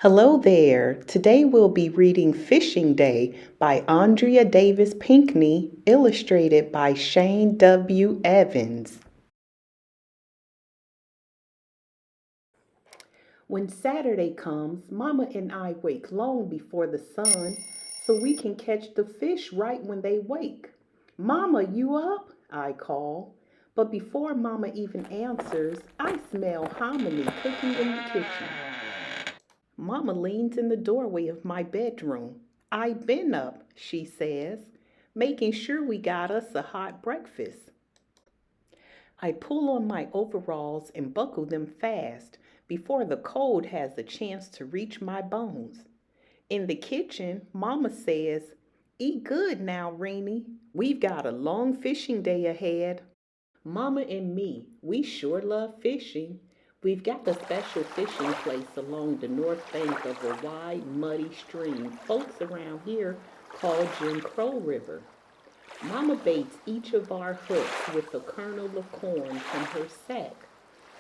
Hello there. Today we'll be reading Fishing Day by Andrea Davis Pinkney, illustrated by Shane W. Evans. When Saturday comes, Mama and I wake long before the sun so we can catch the fish right when they wake. Mama, you up? I call. But before Mama even answers, I smell hominy cooking in the kitchen. Mama leans in the doorway of my bedroom. I been up, she says, making sure we got us a hot breakfast. I pull on my overalls and buckle them fast before the cold has a chance to reach my bones. In the kitchen, Mama says, "Eat good now, Rainy. We've got a long fishing day ahead." Mama and me, we sure love fishing. We've got a special fishing place along the north bank of a wide, muddy stream folks around here call Jim Crow River. Mama baits each of our hooks with a kernel of corn from her sack,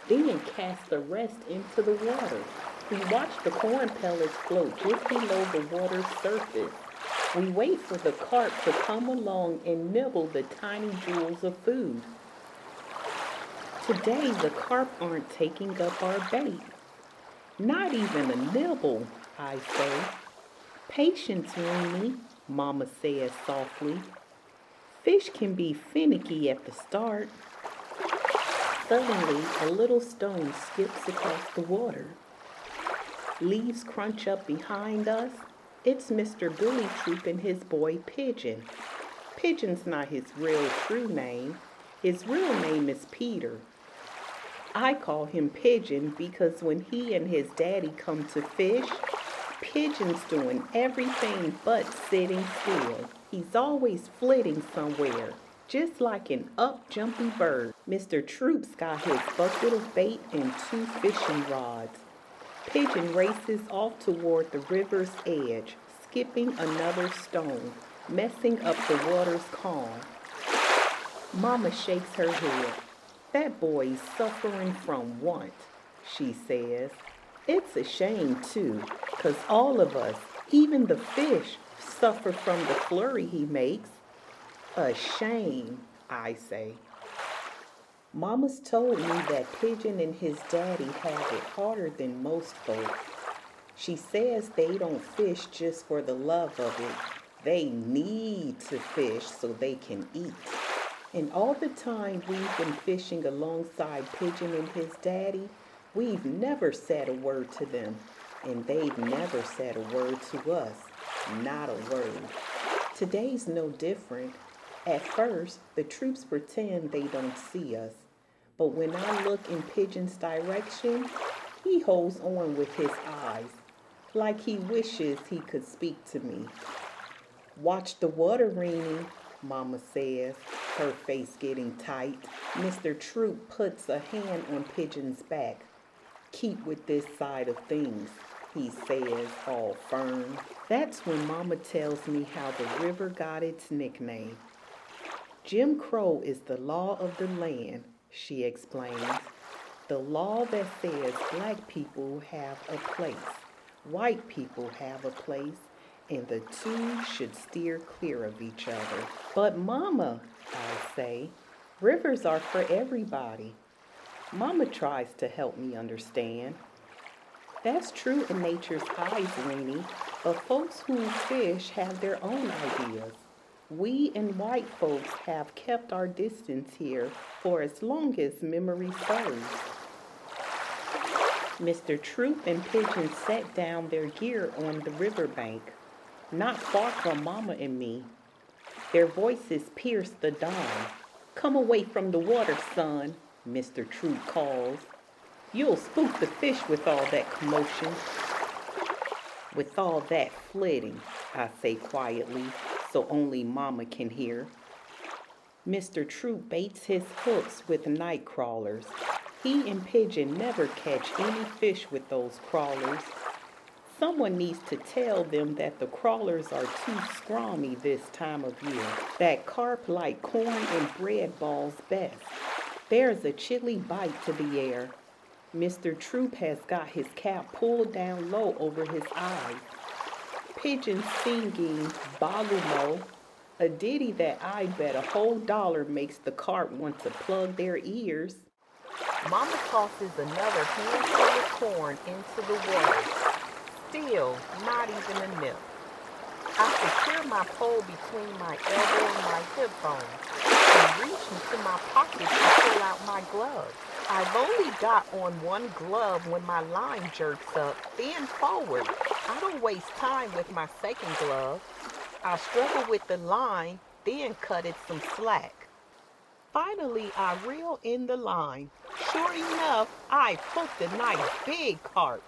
then casts the rest into the water. We watch the corn pellets float just below the water's surface. We wait for the carp to come along and nibble the tiny jewels of food. Today, the carp aren't taking up our bait. Not even a nibble, I say. Patience, Weenie, Mama says softly. Fish can be finicky at the start. Suddenly, a little stone skips across the water. Leaves crunch up behind us. It's Mr. Billy Troop and his boy Pigeon. Pigeon's not his real true name. His real name is Peter. I call him Pigeon because when he and his daddy come to fish, Pigeon's doing everything but sitting still. He's always flitting somewhere, just like an up-jumpy bird. Mr. Troop's got his bucket of bait and two fishing rods. Pigeon races off toward the river's edge, skipping another stone, messing up the water's calm. Mama shakes her head. "That boy's suffering from want," she says. "It's a shame, too, 'cause all of us, even the fish, suffer from the flurry he makes." "A shame," I say. Mama's told me that Pigeon and his daddy have it harder than most folks. She says they don't fish just for the love of it. They need to fish so they can eat. And all the time we've been fishing alongside Pigeon and his daddy, we've never said a word to them. And they've never said a word to us. Not a word. Today's no different. At first, the troops pretend they don't see us. But when I look in Pigeon's direction, he holds on with his eyes, like he wishes he could speak to me. "Watch the water, Reenie," Mama says, her face getting tight. Mr. Troop puts a hand on Pigeon's back. "Keep with this side of things," he says, all firm. That's when Mama tells me how the river got its nickname. Jim Crow is the law of the land, she explains. The law that says black people have a place, white people have a place, and the two should steer clear of each other. "But Mama," I say, "rivers are for everybody." Mama tries to help me understand. "That's true in nature's eyes, Weenie, but folks who fish have their own ideas. We and white folks have kept our distance here for as long as memory serves." Mr. Troop and Pigeon set down their gear on the riverbank, not far from Mama and me. Their voices pierce the dawn. "Come away from the water, son," Mr. Troop calls. "You'll spook the fish with all that commotion." "With all that flitting," I say quietly, so only Mama can hear. Mr. Troop baits his hooks with night crawlers. He and Pigeon never catch any fish with those crawlers. Someone needs to tell them that the crawlers are too scrawny this time of year, that carp like corn and bread balls best. There's a chilly bite to the air. Mr. Troop has got his cap pulled down low over his eyes. Pigeon singing Bogumo, a ditty that I bet a whole dollar makes the cart want to plug their ears. Mama tosses another handful of corn into the water. Still, not even a nip. I secure my pole between my elbow and my hip bone and reach into my pocket to pull out my glove. I've only got on one glove when my line jerks up, then forward. I don't waste time with my second glove. I struggle with the line, then cut it some slack. Finally, I reel in the line. Sure enough, I hooked a nice big carp.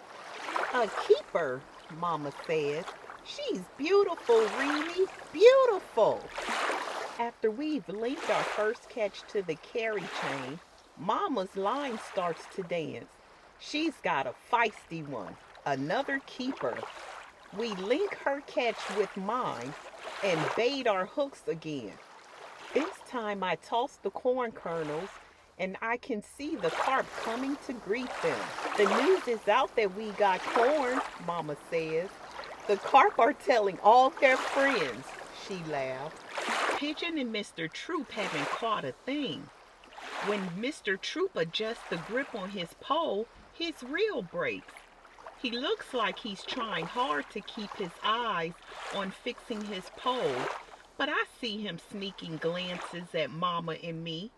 A keeper, Mama says. She's beautiful, Reenie, beautiful. After we've linked our first catch to the carry chain, Mama's line starts to dance. She's got a feisty one, another keeper. We link her catch with mine and bait our hooks again. This time I toss the corn kernels and I can see the carp coming to greet them. The news is out that we got corn, Mama says. The carp are telling all their friends, she laughed. Pigeon and Mr. Troop haven't caught a thing. When Mr. Troop adjusts the grip on his pole, his reel breaks. He looks like he's trying hard to keep his eyes on fixing his pole, but I see him sneaking glances at Mama and me.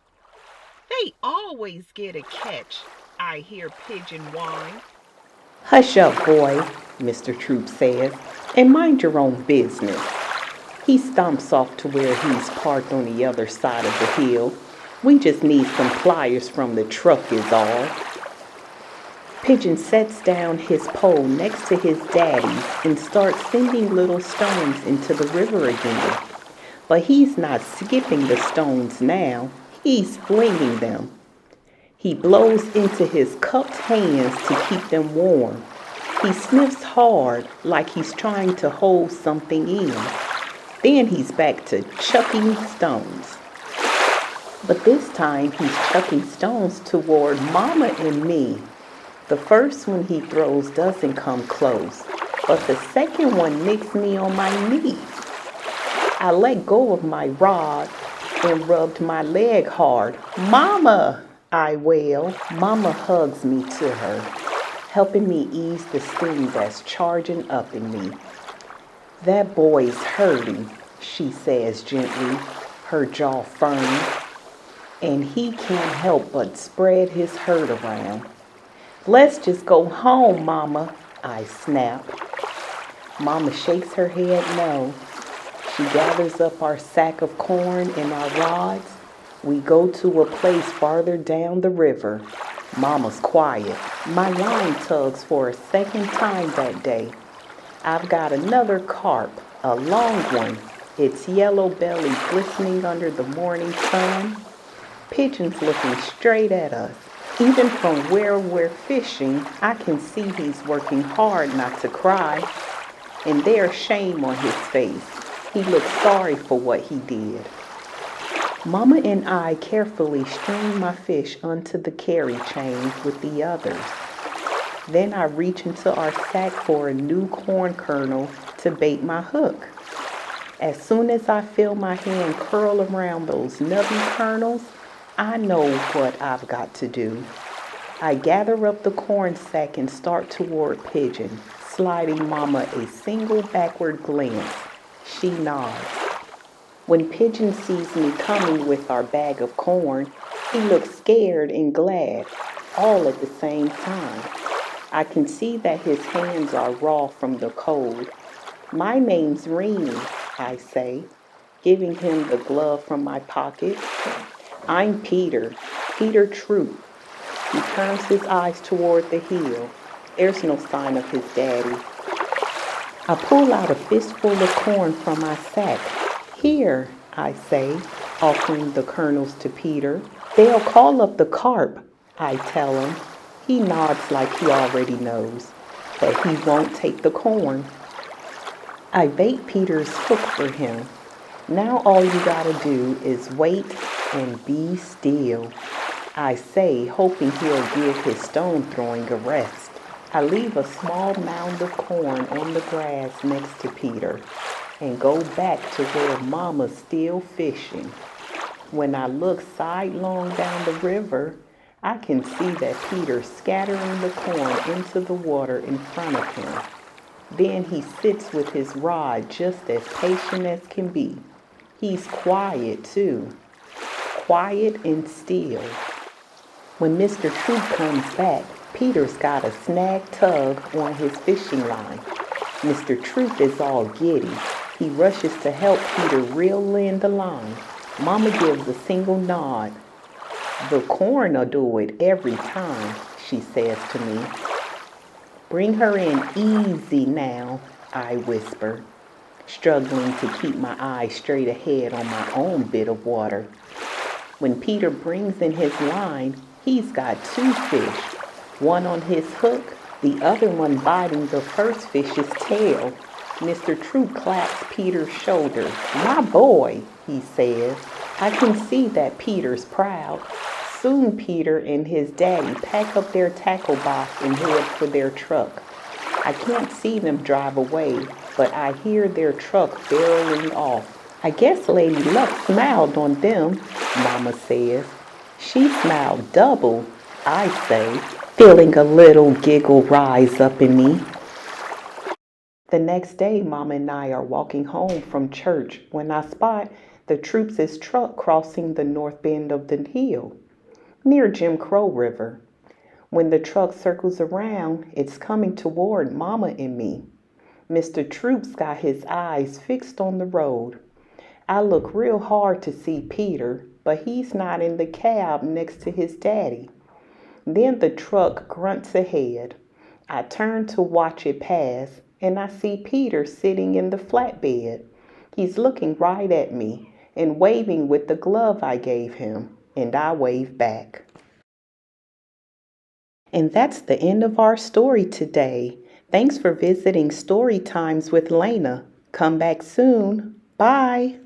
They always get a catch, I hear Pigeon whine. Hush up, boy, Mr. Troop says, and mind your own business. He stomps off to where he's parked on the other side of the hill. We just need some pliers from the truck is all. Pigeon sets down his pole next to his daddy's and starts sending little stones into the river again. But he's not skipping the stones now. He's flinging them. He blows into his cupped hands to keep them warm. He sniffs hard like he's trying to hold something in. Then he's back to chucking stones. But this time he's chucking stones toward Mama and me. The first one he throws doesn't come close, but the second one nicks me on my knee. I let go of my rod and rubbed my leg hard. Mama, I wail. Mama hugs me to her, helping me ease the sting that's charging up in me. That boy's hurting, she says gently, her jaw firm, and he can't help but spread his hurt around. Let's just go home, Mama, I snap. Mama shakes her head no. She gathers up our sack of corn and our rods. We go to a place farther down the river. Mama's quiet. My line tugs for a second time that day. I've got another carp, a long one, its yellow belly glistening under the morning sun. Pigeon's looking straight at us. Even from where we're fishing, I can see he's working hard not to cry. And there's shame on his face. He looks sorry for what he did. Mama and I carefully string my fish onto the carry chain with the others. Then I reach into our sack for a new corn kernel to bait my hook. As soon as I feel my hand curl around those nubby kernels, I know what I've got to do. I gather up the corn sack and start toward Pigeon, sliding Mama a single backward glance. She nods. When Pigeon sees me coming with our bag of corn, he looks scared and glad, all at the same time. I can see that his hands are raw from the cold. My name's Reenie, I say, giving him the glove from my pocket. I'm Peter Troop. He turns his eyes toward the hill. There's no sign of his daddy. I pull out a fistful of corn from my sack. Here, I say, offering the kernels to Peter. They'll call up the carp, I tell him. He nods like he already knows, but he won't take the corn. I bait Peter's hook for him. Now all you gotta do is wait and be still. I say, hoping he'll give his stone throwing a rest. I leave a small mound of corn on the grass next to Peter and go back to where Mama's still fishing. When I look sidelong down the river, I can see that Peter's scattering the corn into the water in front of him. Then he sits with his rod just as patient as can be. He's quiet too, quiet and still. When Mr. Troop comes back, Peter's got a snag tug on his fishing line. Mr. Troop is all giddy. He rushes to help Peter reel in the line. Mama gives a single nod. "The corn'll do it every time," she says to me. "Bring her in easy now," I whisper, struggling to keep my eyes straight ahead on my own bit of water. When Peter brings in his line, he's got two fish, one on his hook, the other one biting the first fish's tail. Mr. Troop claps Peter's shoulder. "My boy," he says. I can see that Peter's proud. Soon Peter and his daddy pack up their tackle box and head for their truck. I can't see them drive away, but I hear their truck barreling off. "I guess Lady Luck smiled on them," Mama says. "She smiled double," I say, feeling a little giggle rise up in me. The next day, Mama and I are walking home from church when I spot the Troops' truck crossing the north bend of the hill, near Jim Crow River. When the truck circles around, it's coming toward Mama and me. Mr. Troop's got his eyes fixed on the road. I look real hard to see Peter, but he's not in the cab next to his daddy. Then the truck grunts ahead. I turn to watch it pass, and I see Peter sitting in the flatbed. He's looking right at me and waving with the glove I gave him, and I wave back. And that's the end of our story today. Thanks for visiting Story Times with Lena. Come back soon. Bye.